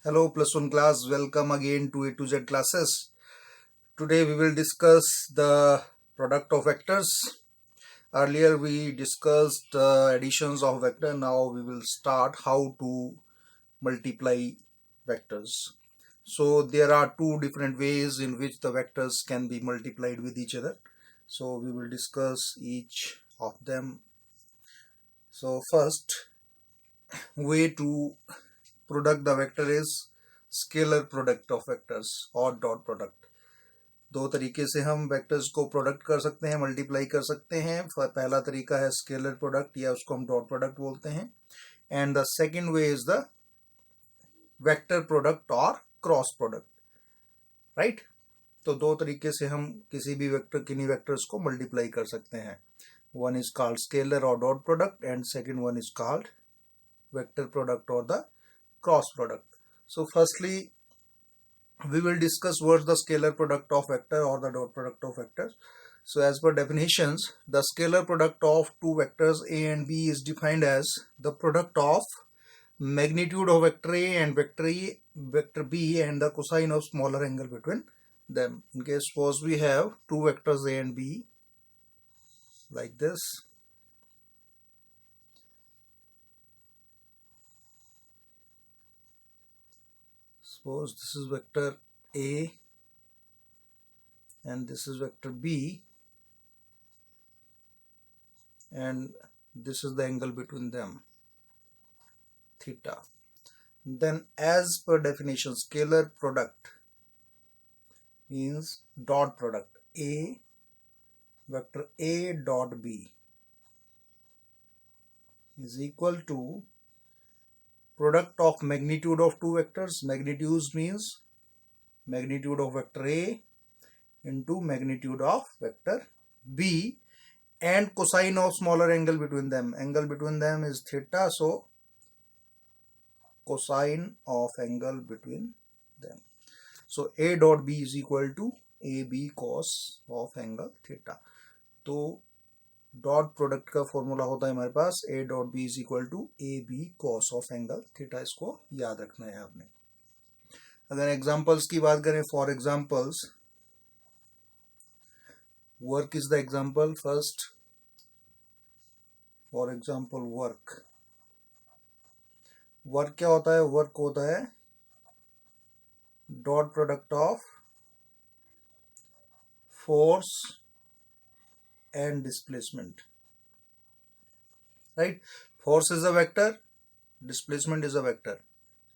Hello plus one class, welcome again to A to Z classes. Today we will discuss the product of vectors. Earlier we discussed additions of vector. Now we will start how to multiply vectors. So there are two different ways in which the vectors can be multiplied with each other. So we will discuss each of them. So first way to product the vector is scalar product of vectors और dot product. दो तरीके से हम vectors को product कर सकते हैं, multiply कर सकते हैं. पहला तरीका है स्केलर प्रोडक्ट या उसको हम डॉट प्रोडक्ट बोलते हैं. And the second way is the vector product और क्रॉस प्रोडक्ट. राइट. तो दो तरीके से हम किसी भी वेक्टर किन्हीं वेक्टर्स को मल्टीप्लाई कर सकते हैं. वन इज कॉल्ड स्केलर और dot product and second one is called vector product और the cross product. So firstly, we will discuss what's the scalar product of vector or the dot product of vectors. So as per definitions, the scalar product of two vectors A and B is defined as the product of magnitude of vector A and vector B and the cosine of smaller angle between them. In case suppose we have two vectors A and B like this. Suppose this is vector A and this is vector B and this is the angle between them, theta. Then as per definition, scalar product means dot product. Vector A dot B is equal to product of magnitude of two vectors. Magnitudes means magnitude of vector A into magnitude of vector B and cosine of smaller angle between them. Angle between them is theta, so cosine of angle between them. So A dot B is equal to AB cos of angle theta. तो dot product का formula होता है हमारे पास A dot B is equal to A B cos of angle theta. इसको याद रखना है आपने. अगर एग्जांपल्स की बात करें, for examples, work is the example. First for example work. Work क्या होता है? वर्क होता है dot product of force and displacement. Right. Force is a vector, displacement is a vector.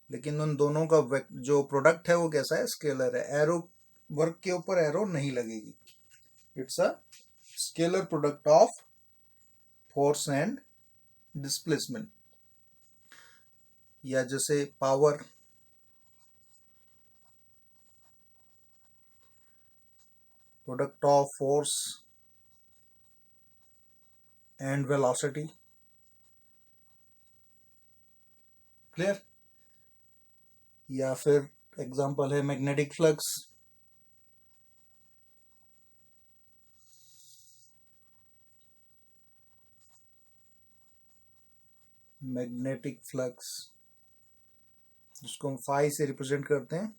लेकिन उन दोनों का जो प्रोडक्ट है वो कैसा है? स्केलर है. एरो वर्क के ऊपर एरो नहीं लगेगी. It's a scalar product of force and displacement. या जैसे power, product of force and velocity. Clear. या फिर एग्जांपल है मैग्नेटिक फ्लक्स. मैग्नेटिक फ्लक्स जिसको हम फाई से रिप्रेजेंट करते हैं.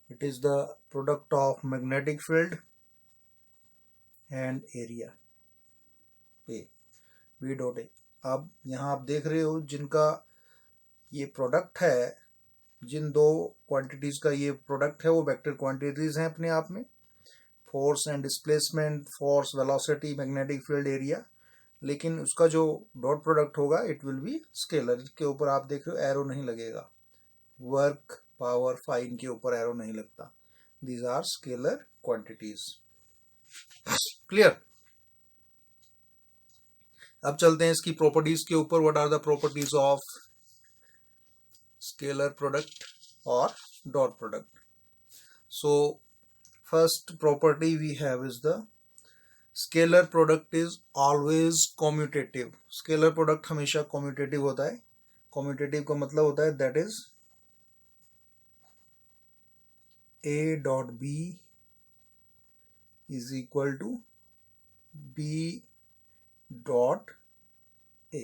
It is the product of magnetic field and area V dot A. अब यहाँ आप देख रहे हो जिनका ये प्रोडक्ट है, जिन दो क्वांटिटीज का ये प्रोडक्ट है वो वेक्टर क्वांटिटीज हैं अपने आप में. Force and displacement, force, velocity, magnetic field, area. लेकिन उसका जो डॉट प्रोडक्ट होगा इट विल बी स्केलर. के ऊपर आप देख रहे हो एरो नहीं लगेगा. वर्क, पावर, फाइन के ऊपर एरो नहीं लगता. These are scalar quantities. Clear. अब चलते हैं इसकी प्रॉपर्टीज के ऊपर. What are the properties of scalar product और dot product. So first property we have is the scalar product is always commutative. Scalar product हमेशा कॉम्यूटेटिव होता है. कॉम्यूटेटिव का मतलब होता है that is A dot B is equal to B dot A.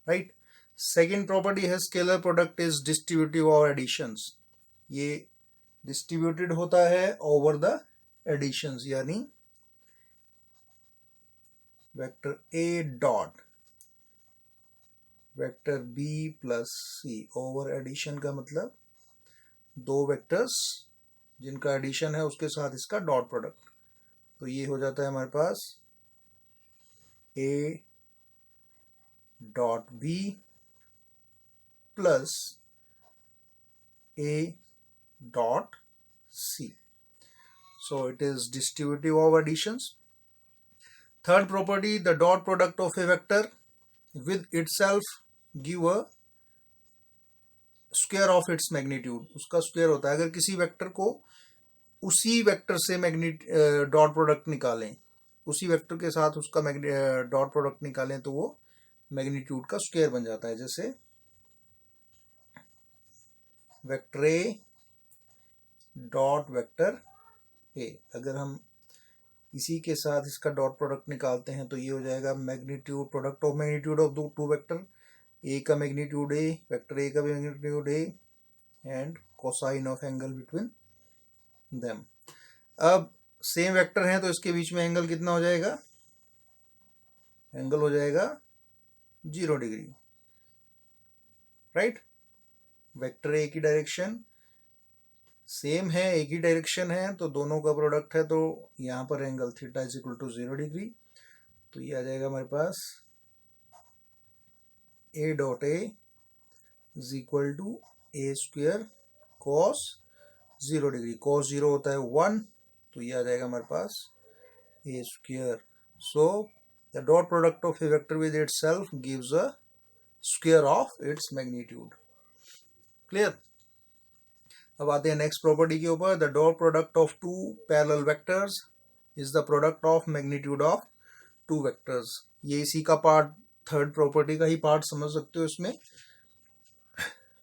Right. Second property है scalar product is distributive of editions, ये distributed होता है ओवर द एडिशंस, यानी vector A dot vector B plus C over addition का मतलब दो vectors जिनका addition है उसके साथ इसका डॉट प्रोडक्ट, तो ये हो जाता है हमारे पास A dot B plus A dot C. So it is distributive of additions. Third property, the dot product of a vector with itself give a square of its magnitude. उसका square होता है, अगर किसी वेक्टर को उसी vector से dot product निकालें, उसी वेक्टर के साथ उसका डॉट प्रोडक्ट निकालें तो वो मैग्नीट्यूड का स्क्वायर बन जाता है। जैसे vector A dot vector A, अगर हम इसी के साथ इसका डॉट प्रोडक्ट निकालते हैं तो ये हो जाएगा magnitude product of magnitude of दो टू वेक्टर, ए का मैग्नीट्यूड ए, वेक्टर ए का magnitude A and cosine of angle between them. अब सेम वेक्टर हैं तो इसके बीच में एंगल कितना हो जाएगा, एंगल हो जाएगा 0 डिग्री, राइट। वेक्टर ए की डायरेक्शन सेम है, एक ही डायरेक्शन है, तो दोनों का प्रोडक्ट है, तो यहां पर angle theta is equal to 0 degree, तो ये आ जाएगा हमारे पास A dot A is equal to A square cos 0 degree, cos 0 होता है 1, तो ये आ जाएगा हमारे पास A square. So the dot product of a vector with itself gives a square of its magnitude. Clear. अब आते हैं नेक्स्ट प्रॉपर्टी के ऊपर, the dot product of two parallel vectors is the product of magnitude of two vectors. ये इसी का part, third property का ही part समझ सकते हो इसमें।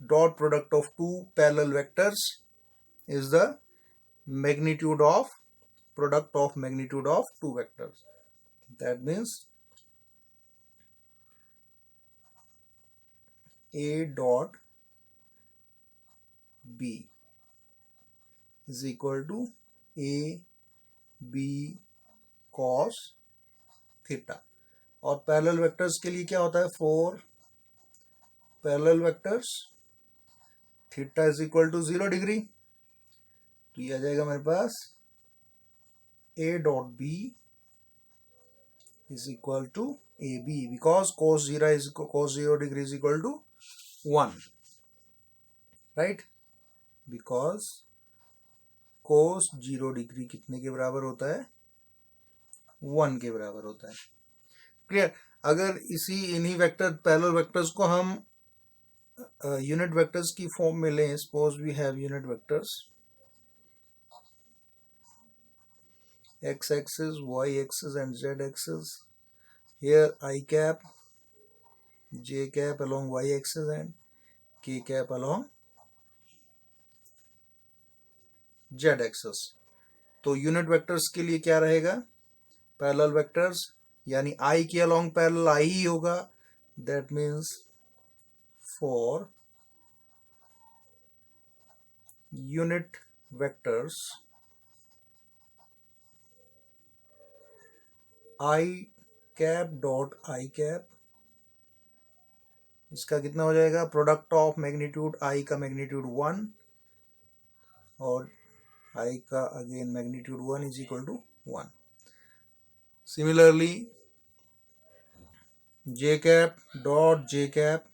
Dot product of two parallel vectors is the magnitude of product of magnitude of two vectors, that means A dot B is equal to a b cos theta. और parallel vectors के लिए क्या होता है, for parallel vectors theta is equal to 0 degree, तो ये आ जाएगा हमारे पास a dot b is equal to A B, because cos 0 degree is equal to 1, right, because cos 0 degree कितने के बराबर होता है, 1 के बराबर होता है। क्लियर। अगर इन्हीं वेक्टर पैरेलल वेक्टर्स को हम यूनिट वेक्टर्स की फॉर्म में लें, suppose we have unit vectors x axis, y axis and z axis, here I cap, j cap along y axis and k cap along z axis. तो unit vectors के लिए क्या रहेगा, parallel vectors यानी i के along parallel i ही होगा, that means for unit vectors i cap dot i cap, इसका कितना हो जाएगा, प्रोडक्ट ऑफ मैग्नीट्यूड i का मैग्नीट्यूड 1 और I का again magnitude 1 is equal to 1। Similarly j cap dot j cap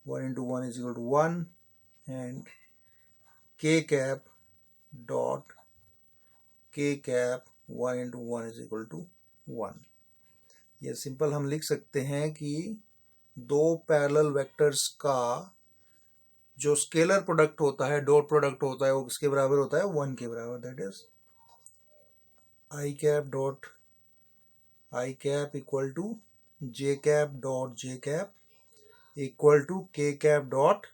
1 into 1 is equal to 1 and k cap dot k cap 1 into 1 is equal to 1। ये simple हम लिख सकते हैं कि दो पैरेलल वेक्टर्स का जो स्केलर प्रोडक्ट होता है, डॉट प्रोडक्ट होता है, वो किसके बराबर होता है, 1 के बराबर, that is I cap dot I cap equal to J cap dot J cap equal to K cap dot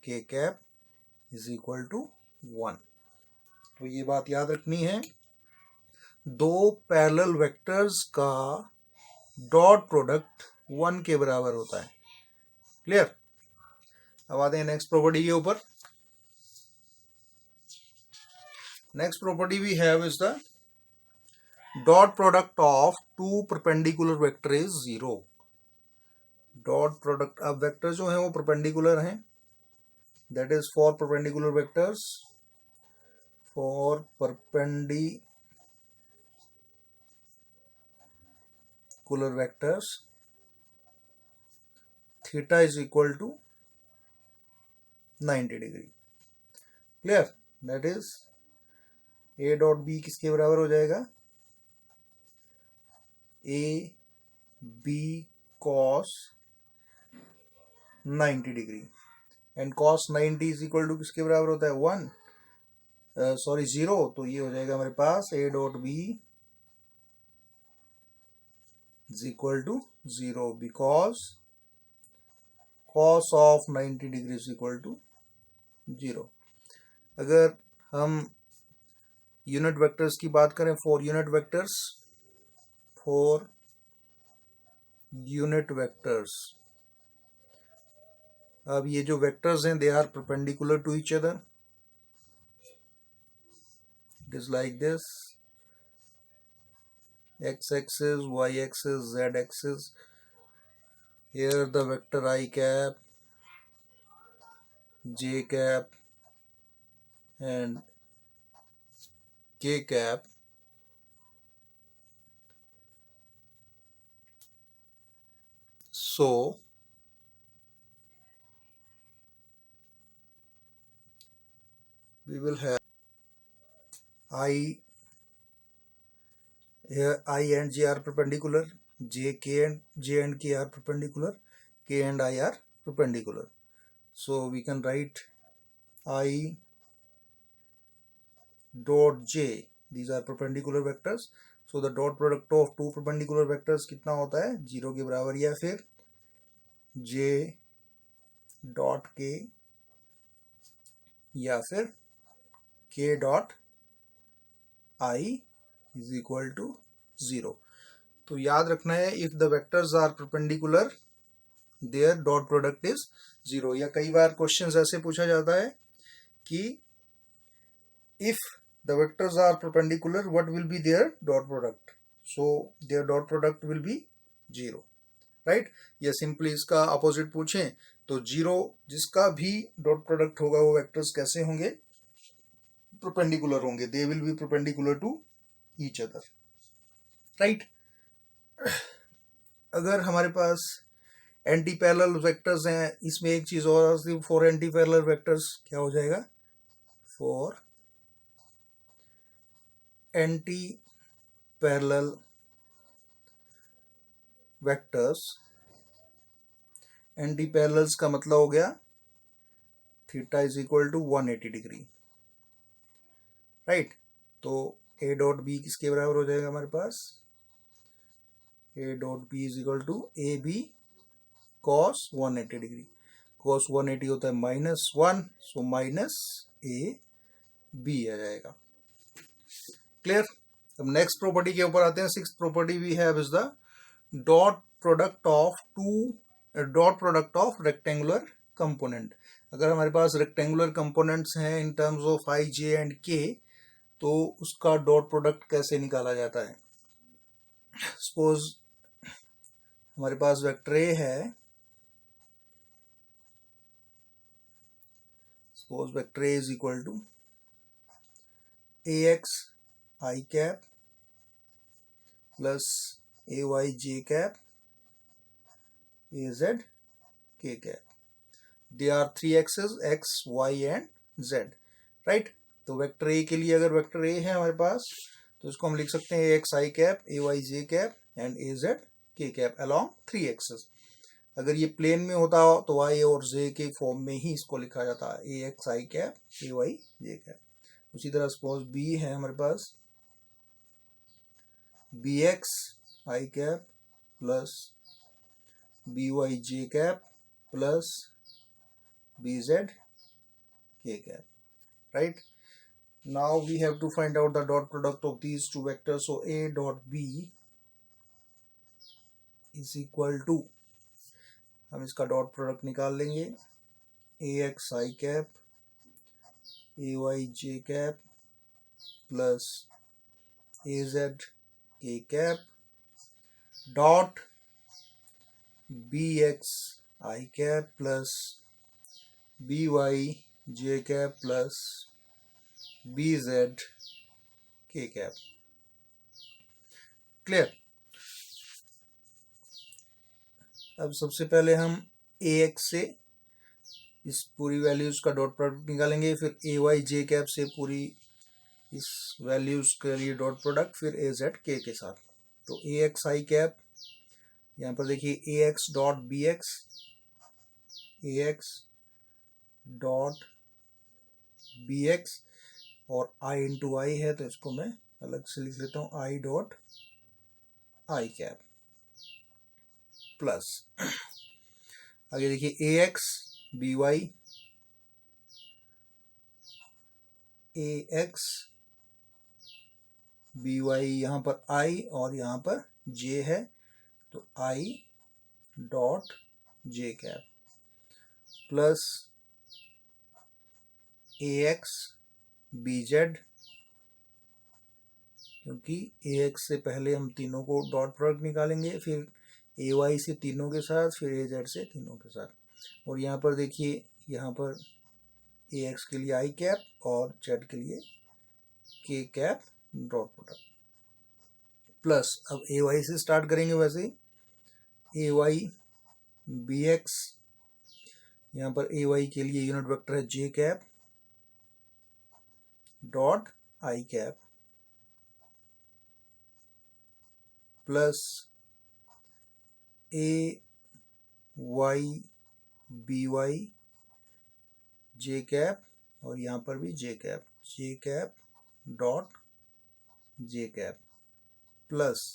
K cap is equal to 1। तो ये बात याद रखनी है, दो पैरेलल वेक्टर्स का डॉट प्रोडक्ट 1 के बराबर होता है, क्लियर। अब आते हैं नेक्स्ट प्रॉपर्टी के ऊपर। Next property we have is the dot product of two perpendicular vector is zero. Dot product, अब वेक्टर जो है वो परपेंडिकुलर हैं, that is for perpendicular vectors, for perpendicular vectors theta is equal to 90 degree. Clear, that is A dot B किसके बराबर हो जाएगा, A B cos 90 degree, and cos 90 is equal to किसके बराबर होता है 1, सॉरी 0, तो ये हो जाएगा हमारे पास A dot B is equal to 0 because cos of 90 degree is equal to 0। अगर हम यूनिट वेक्टर्स की बात करें, फॉर यूनिट वेक्टर्स, अब ये जो वेक्टर्स हैं they are perpendicular to each other, it is like this, x axis, y axis, z axis. Here the vector I cap, j cap and k cap so we will have I, here I and j are perpendicular, j and k are perpendicular, k and I are perpendicular, so we can write I dot j, these are perpendicular vectors, so the dot product of two perpendicular vectors कितना होता है 0 के बराबर, या फिर j dot k या फिर k dot I is equal to 0। तो याद रखना है, if the vectors are perpendicular their dot product is 0। या कई बार क्वेश्चंस ऐसे पूछा जाता है कि if the vectors are perpendicular what will be their dot product, so their dot product will be 0, right। या सिंपली इसका अपोजिट पूछें तो 0 जिसका भी डॉट प्रोडक्ट होगा वो वेक्टर्स कैसे होंगे, परपेंडिकुलर होंगे, they will be perpendicular to each other, right. अगर हमारे पास एंटी पैरेलल वेक्टर्स हैं, इसमें एक चीज और, फॉर एंटी पैरेलल वेक्टर्स क्या हो जाएगा, for anti parallel vectors, anti parallels का मतलब हो गया theta is equal to 180 degree, right. तो ए डॉट बी किसके बराबर हो जाएगा हमारे पास, A dot B is equal to A B cos 180 degree, cos 180 होता है -1, सो माइनस ए बी आ जाएगा। क्लियर। अब नेक्स्ट प्रॉपर्टी के ऊपर आते हैं। Sixth property we have is the dot product of rectangular component. अगर हमारे पास रेक्टेंगुलर कंपोनेंट्स हैं in terms of I J and K, तो उसका डॉट प्रोडक्ट कैसे निकाला जाता है। सपोज हमारे पास वेक्टर ए है, suppose vector A is equal to A X I cap plus A Y J cap A Z K cap, they are 3 axes x y and z, right. तो vector A के लिए अगर vector A है हमारे पास तो इसको हम लिख सकते हैं A X I cap A Y J cap and A Z K cap along 3 axes. अगर ये प्लेन में होता तो y और z के फॉर्म में ही इसको लिखा जाता है, A X I cap A Y J cap. उसी तरह सपोज बी है हमारे पास B X I cap plus B Y J cap plus B Z K cap, right। Now we have to find out the dot product of these two vectors, so a dot b is equal to, हम इसका dot product निकाल लेंगे। A X I cap A Y J cap plus A Z K cap dot B X I cap plus B Y J cap plus B Z K cap. Clear. अब सबसे पहले हम ए x से इस पूरी values का dot product निकालेंगे, फिर ए वाई जे कैप से पूरी इस वैल्यूज के लिए डॉट प्रोडक्ट, फिर ए जेड के साथ। तो ए एक्स आई कैप, यहाँ पर देखिए A x dot B x, A x dot B x और आई इंटू आई है तो इसको मैं अलग से लिख लेता हूँ, I dot I cap plus आगे देखिए A X B Y, A X B Y, यहाँ पर आई और यहाँ पर जे है तो I dot J cap plus A X B Z, क्योंकि ए एक्स से पहले हम तीनों को डॉट प्रोडक्ट निकालेंगे, फिर ए वाई से तीनों के साथ, फिर ए जेड से तीनों के साथ। और यहाँ पर देखिए, यहाँ पर ए एक्स के लिए आई कैप और जेड के लिए के कैप डॉट प्रोडक्ट प्लस अब ए वाई से स्टार्ट करेंगे। वैसे ए वाई बी एक्स, यहाँ पर ए वाई के लिए यूनिट वेक्टर है J cap dot I cap plus A Y B Y J cap और यहाँ पर भी J cap dot J cap plus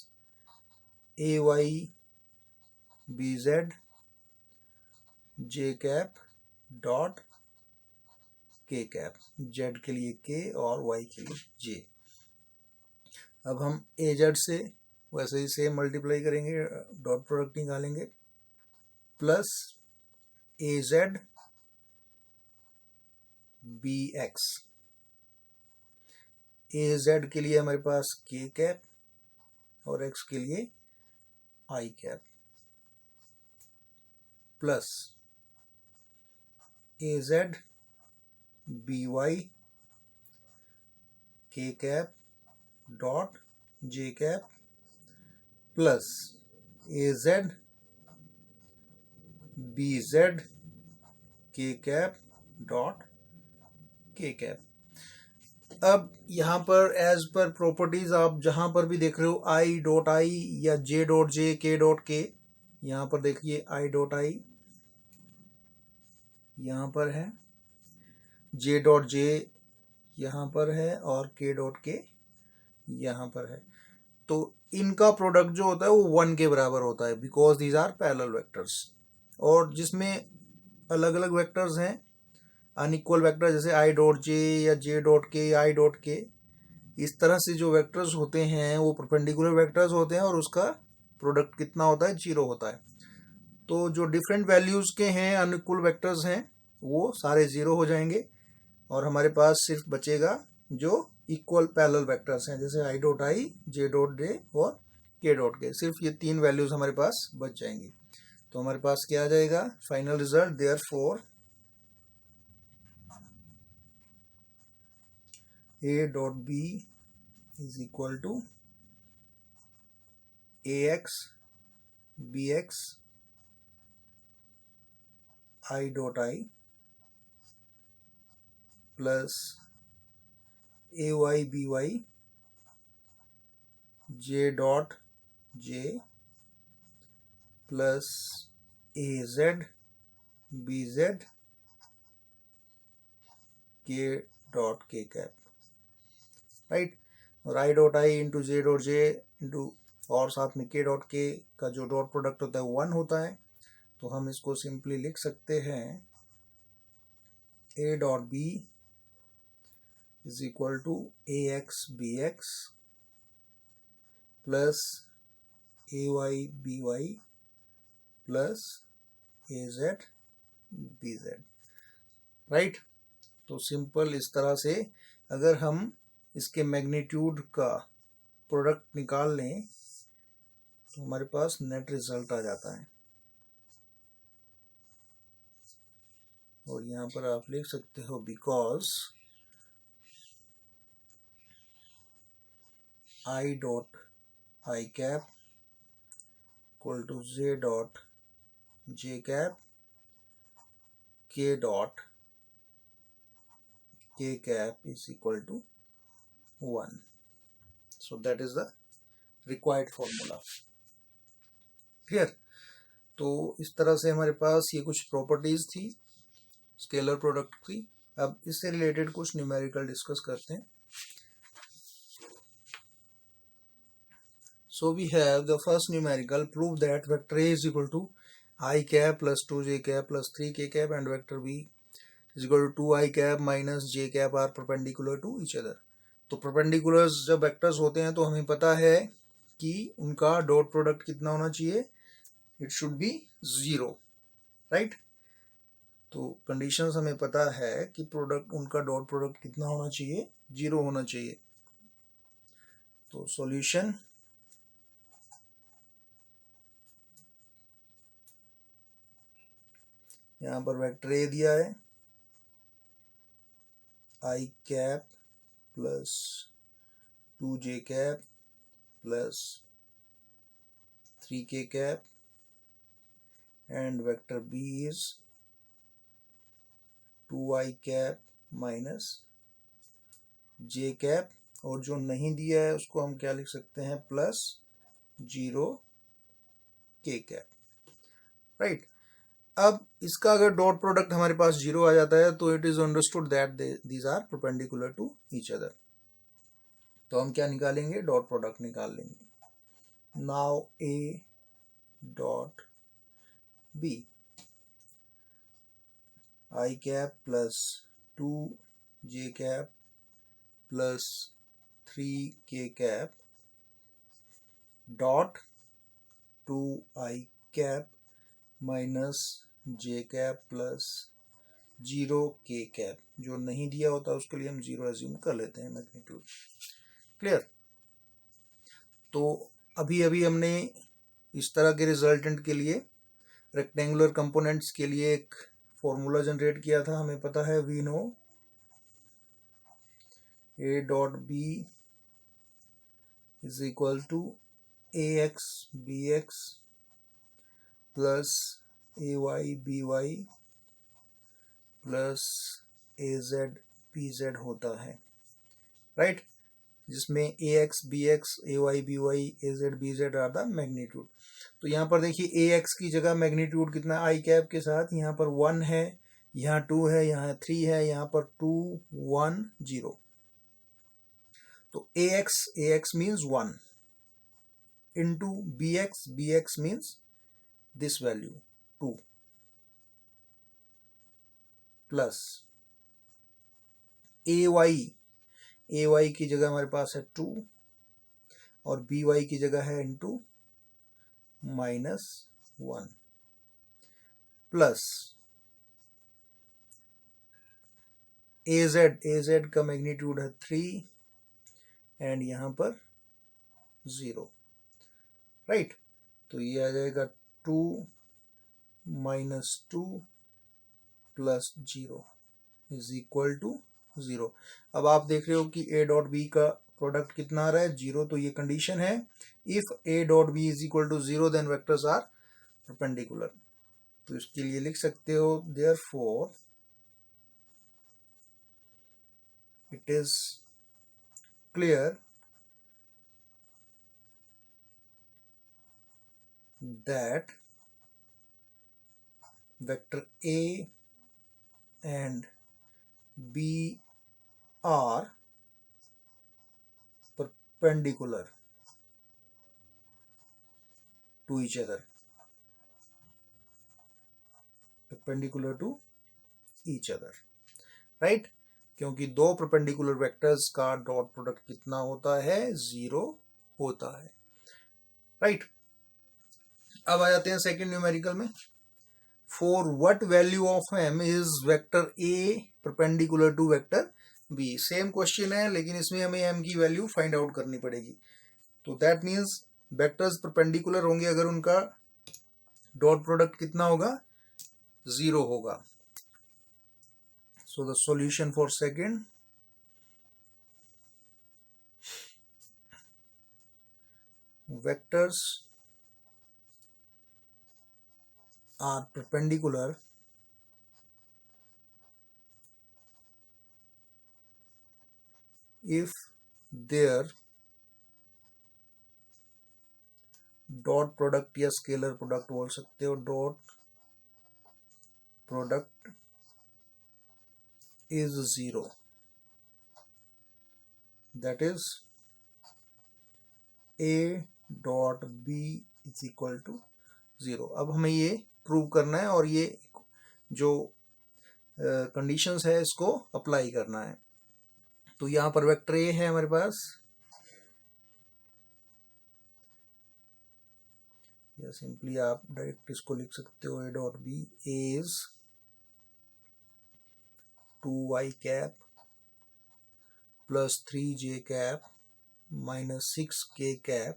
A Y B Z J cap dot K cap, Z के लिए के और वाई के लिए जे। अब हम ए जेड से वैसे ही सेम मल्टीप्लाई करेंगे, डॉट प्रोडक्ट निकालेंगे, plus A Z B x, A Z के लिए हमारे पास के कैप और एक्स के लिए I cap plus A Z B Y K cap dot J cap plus A Z B Z K cap dot K cap. अब यहाँ पर एज पर प्रॉपर्टीज आप जहां पर भी देख रहे हो आई डॉट आई या जे डॉट जे के डॉट के, यहाँ पर देखिए आई डॉट आई यहाँ पर है, जे डॉट जे यहाँ पर है और के डॉट के यहाँ पर है। तो इनका प्रोडक्ट जो होता है वो 1 के बराबर होता है, because these are parallel vectors. और जिसमें अलग अलग वेक्टर्स हैं अनइक्वल वेक्टर, जैसे आई डॉट जे या जे डॉट के या आई डॉट के, इस तरह से जो वेक्टर्स होते हैं वो परपेंडिकुलर वेक्टर्स होते हैं और उसका प्रोडक्ट कितना होता है, 0 होता है। तो जो डिफरेंट वैल्यूज के हैं अनइक्वल वेक्टर्स हैं वो सारे 0 हो जाएंगे और हमारे पास सिर्फ बचेगा जो इक्वल पैरेलल वेक्टर्स हैं, जैसे आई डॉट आई, जे डॉट जे और के डॉट के। सिर्फ ये 3 वैल्यूज हमारे पास बच जाएंगी। तो हमारे पास क्या आ जाएगा final result, therefore A dot B is equal to A X B X I dot I plus A Y B Y J dot J plus A Z B Z K dot K cap, right. और I dot I into J dot J into और साथ में के dot के का जो dot product होता है 1 होता है। तो हम इसको सिंपली लिख सकते हैं A dot B is equal to A X B X plus A Y B Y plus AZ BZ, right. तो सिंपल इस तरह से अगर हम इसके मैग्नीट्यूड का प्रोडक्ट निकाल लें तो हमारे पास नेट रिजल्ट आ जाता है। और यहाँ पर आप लिख सकते हो because I dot I cap equal to J dot J cap K dot K cap is equal to 1. So that is the required formula. Clear? तो इस तरह से हमारे पास ये कुछ प्रॉपर्टीज थी स्केलर प्रोडक्ट की। अब इससे रिलेटेड कुछ न्यूमेरिकल डिस्कस करते हैं। So we have the first numerical, prove that vector A is equal to I cap plus 2j cap plus 3k cap and vector B is equal to 2i cap minus j cap are perpendicular to each other. तो perpendiculars जब vectors होते हैं तो हमें पता है कि उनका डॉट प्रोडक्ट कितना होना चाहिए, इट शुड बी 0, राइट। तो कंडीशंस हमें पता है कि प्रोडक्ट उनका डॉट प्रोडक्ट कितना होना चाहिए, 0 होना चाहिए। तो सॉल्यूशन, यहाँ पर वेक्टर ए दिया है I cap plus 2j cap plus 3k cap and vector B is 2i cap minus j cap, और जो नहीं दिया है उसको हम क्या लिख सकते हैं, प्लस 0k कैप, राइट। अब इसका अगर डॉट प्रोडक्ट हमारे पास 0 आ जाता है तो it is understood that these are perpendicular to each other. तो हम क्या निकालेंगे, डॉट प्रोडक्ट निकाल लेंगे। Now A dot B, I cap plus 2j cap plus 3k cap dot 2i cap minus j cap plus 0k cap. जो नहीं दिया होता उसके लिए हम 0 एज्यूम कर लेते हैं मैग्नीट्यूड। क्लियर? तो अभी अभी हमने इस तरह के रिजल्टेंट के लिए रेक्टेंगुलर कंपोनेंट्स के लिए एक फॉर्मूला जनरेट किया था। हमें पता है we know A dot B is equal to AX BX plus AY BY plus AZ PZ होता है, राइट, जिसमें AX BX AY BY AZ BZ are the magnitude. तो यहाँ पर देखिए AX की जगह मैग्नीट्यूड कितना I कैप के साथ, यहाँ पर 1 है, यहाँ 2 है, यहाँ 3 है, यहाँ पर 2 1 0। तो AX means 1 into BX means this value 2 plus AY की जगह हमारे पास है 2 और BY की जगह है इंटू माइनस 1 प्लस AZ का मैग्नीट्यूड है 3 एंड यहां पर 0, राइट। तो ये आ जाएगा 2 minus 2 plus 0 is equal to 0। अब आप देख रहे हो कि A डॉट B का प्रोडक्ट कितना आ रहा है, 0। तो ये कंडीशन है, if A dot B is equal to 0 then vectors are perpendicular. तो इसके लिए लिख सकते हो therefore it is clear that vector A and B are perpendicular to each other, right? क्योंकि दो परपेंडिकुलर वेक्टर्स का डॉट प्रोडक्ट कितना होता है, 0 होता है, राइट। अब आ जाते हैं सेकंड न्यूमेरिकल में। for what value of m is vector a perpendicular to vector b. Same question है लेकिन इसमें हमें m की वैल्यू फाइंड आउट करनी पड़ेगी. तो दैट मीन्स वेक्टर्स परपेंडिकुलर होंगे अगर उनका डॉट प्रोडक्ट कितना होगा, 0 होगा. So the solution for second, vectors are perpendicular if their dot product या स्केलर प्रोडक्ट बोल सकते हो, dot product is 0. That is a dot b is equal to 0. अब हमें ये प्रूव करना है और ये जो कंडीशंस है इसको अप्लाई करना है. तो यहां पर वेक्टर a है हमारे पास, या सिंपली आप डायरेक्ट इसको लिख सकते हो a dot b is 2y cap plus 3j cap minus 6k cap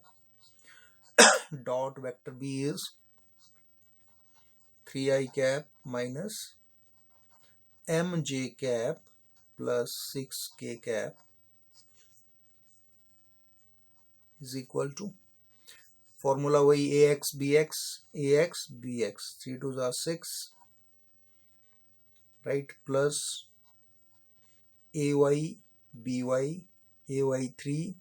dot vector b is 3i cap minus mj cap plus 6k cap is equal to formula वही ax bx 3 2s are 6, right, plus ay by ay 3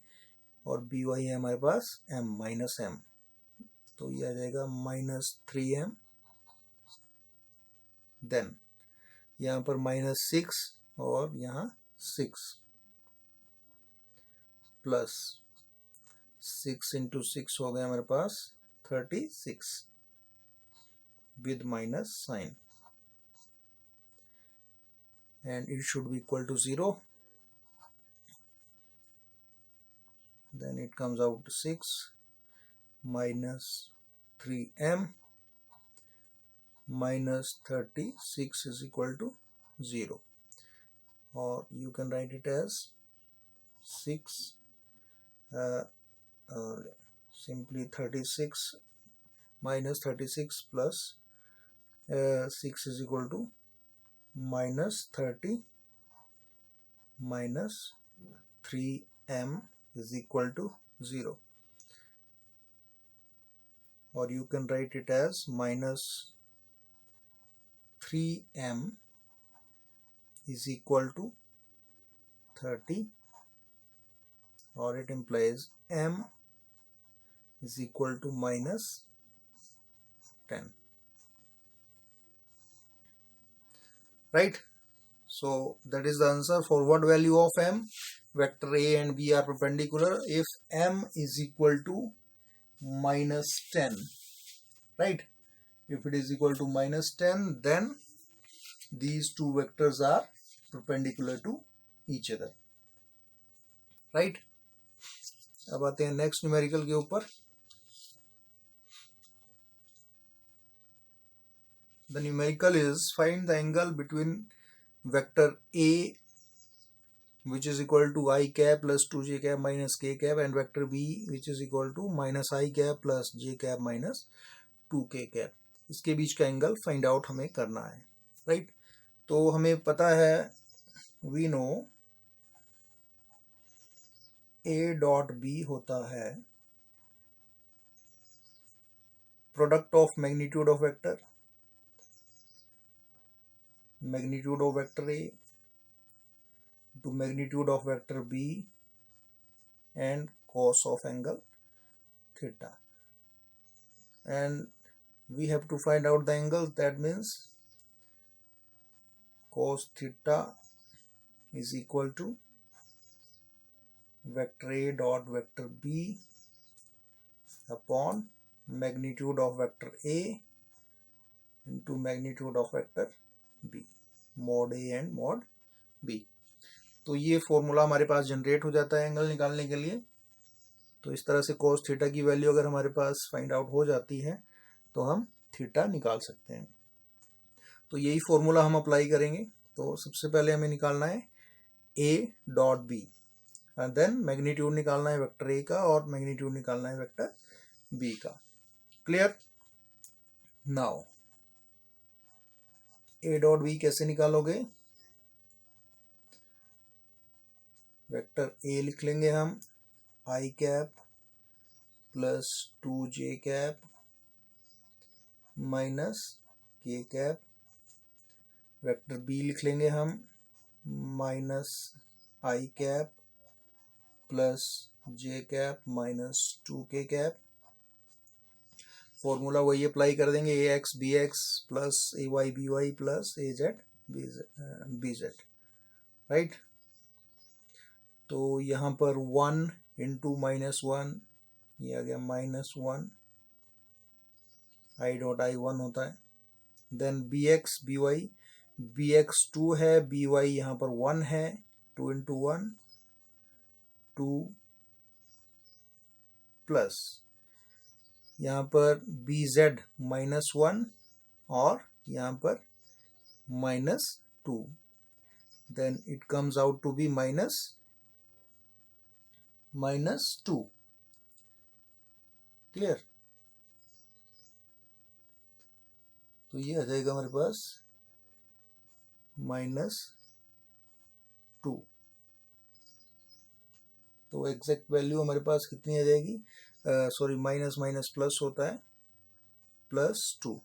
और B Y है हमारे पास m minus m. तो ये आ जाएगा -3m. Then यहाँ पर -6 और यहाँ 6 प्लस 6 इंटू 6 हो गया हमारे पास 36 with minus sign, and it should be equal to 0. Then it comes out to 6 minus 3m minus 36 is equal to 0, or you can write it as 6 simply 36 minus 36 plus 6 is equal to minus 30 minus 3m is equal to 0, or you can write it as minus 3m is equal to 30, or it implies m is equal to minus 10, right? So that is the answer. For what value of m vector a and b are perpendicular if m is equal to minus 10, right? If it is equal to minus 10, then these two vectors are perpendicular to each other, right? अब आते हैं next numerical के ऊपर. The numerical is find the angle between vector a which is equal to I cap plus 2j cap minus k cap and vector b which is equal to minus I cap plus j cap minus 2k cap. इसके बीच का angle find out हमें करना है, right? तो हमें पता है, we know a dot b होता है product of magnitude of vector, magnitude of vector a to magnitude of vector b and cos of angle theta, and we have to find out the angles. That means cos theta is equal to vector a dot vector b upon magnitude of vector a into magnitude of vector b, mod a and mod b. तो ये formula हमारे पास generate हो जाता है angle निकालने के लिए. तो इस तरह से cos थीटा की वैल्यू अगर हमारे पास फाइंड आउट हो जाती है तो हम थीटा निकाल सकते हैं. तो यही फॉर्मूला हम अप्लाई करेंगे। तो सबसे पहले हमें निकालना है A dot B, and then magnitude निकालना है वेक्टर ए का और मैग्नीट्यूड निकालना है वेक्टर बी का। Clear? Now A dot B कैसे निकालोगे? वेक्टर ए लिख लेंगे हम I cap plus 2j cap minus K cap. Vector B लिख लेंगे हम minus I cap plus J cap minus 2k cap. Formula वही अप्लाई कर देंगे, A X B X plus A Y B Y plus A Z B Z, right. तो यहाँ पर 1 into -1, ये आ गया -1, आई डॉट आई 1 होता है। Then B X B Y, B X 2 है, बी वाई यहाँ पर 1 है, 2 इंटू 1 2 प्लस यहाँ पर बी जेड -1 और यहाँ पर -2, then it comes out to be -2। Clear? तो ये आ जाएगा हमारे पास -2। तो एग्जैक्ट वैल्यू हमारे पास कितनी आ जाएगी? सॉरी, माइनस माइनस प्लस होता है, +2,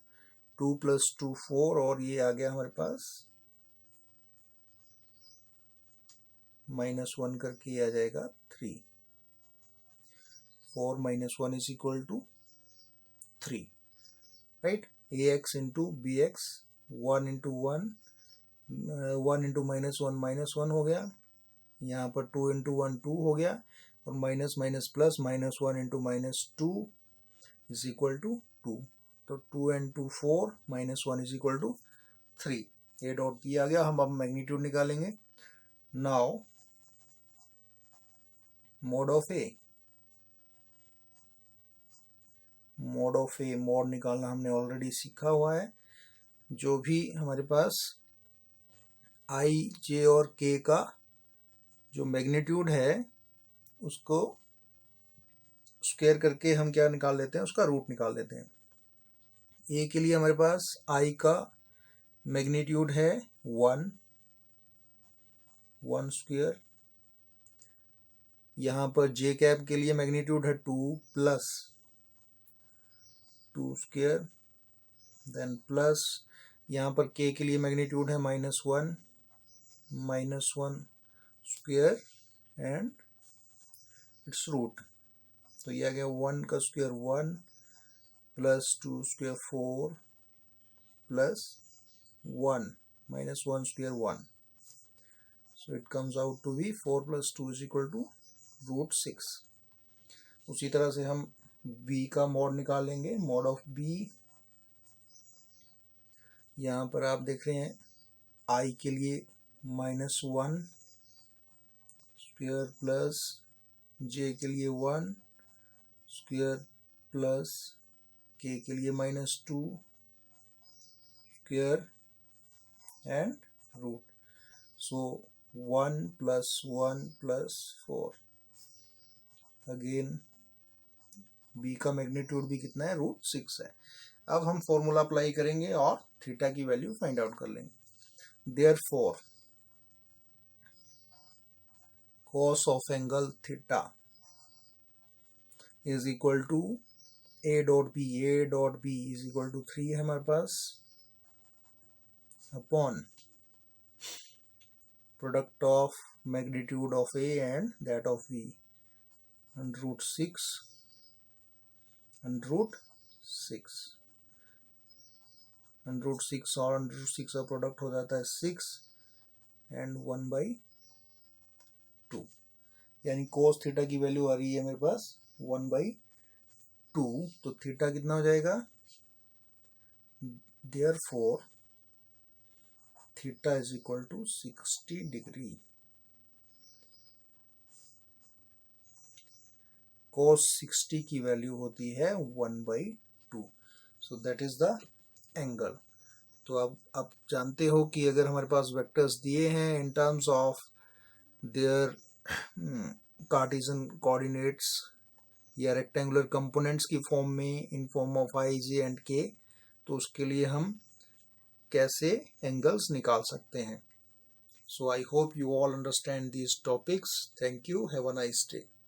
2 + 2 4, और ये आ गया हमारे पास -1 करके ये आ जाएगा 3। 4 - 1 = 3, राइट। ax into B X, 1 into 1, 1 into -1 हो गया, यहाँ पर 2 इंटू 1 2 हो गया, और माइनस माइनस प्लस -1 इंटू -2 = 2। तो 2 and 2 4, -1 = 3। ए डॉट बी आ गया। हम अब मैग्नीट्यूड निकालेंगे। Now mode of A, mode निकालना हमने ऑलरेडी सीखा हुआ है। जो भी हमारे पास आई जे और के का जो मैग्नीट्यूड है उसको स्क्वायर करके हम क्या निकाल लेते हैं, उसका रूट निकाल लेते हैं। ए के लिए हमारे पास आई का मैग्नीट्यूड है 1 स्क्वायर। यहाँ पर जे कैप के लिए मैग्नीट्यूड है 2 प्लस 2 स्क्वायर, देन प्लस यहाँ पर के के लिए मैग्नीट्यूड है -1 स्क्वायर एंड इट्स रूट। तो ये आ गया 1 का square 1 plus 2 square 4 plus 1 -1 square 1। So it comes out to be 4 + 2 = √6। उसी तरह से हम b का मॉड निकालेंगे। मॉड ऑफ b, यहाँ पर आप देख रहे हैं i के लिए -1 स्क्वायर प्लस j के लिए 1 स्क्वायर प्लस k के लिए -2 square and root. So 1 + 1 + 4। Again b का मैग्नीट्यूड भी कितना है, √6 है। अब हम फॉर्मूला अप्लाई करेंगे और थीटा की वैल्यू फाइंड आउट कर लेंगे। Therefore cos of angle theta is equal to a dot B, is equal to 3 है हमारे पास, upon product of magnitude of a and that of b, √6 और √6 का प्रोडक्ट हो जाता है 6 एंड 1/2, यानी cos थीटा की वैल्यू आ रही है मेरे पास 1/2। तो थीटा कितना हो जाएगा? Therefore theta is equal to 60 degree. cos 60 की वैल्यू होती है 1/2। So that is the angle. तो अब आप जानते हो कि अगर हमारे पास वेक्टर्स दिए हैं in terms of their Cartesian coordinates या रेक्टेंगुलर कंपोनेंट्स की फॉर्म में in form of I J and K, तो उसके लिए हम कैसे एंगल्स निकाल सकते हैं. So I hope you all understand these topics. Thank you. Have a nice day.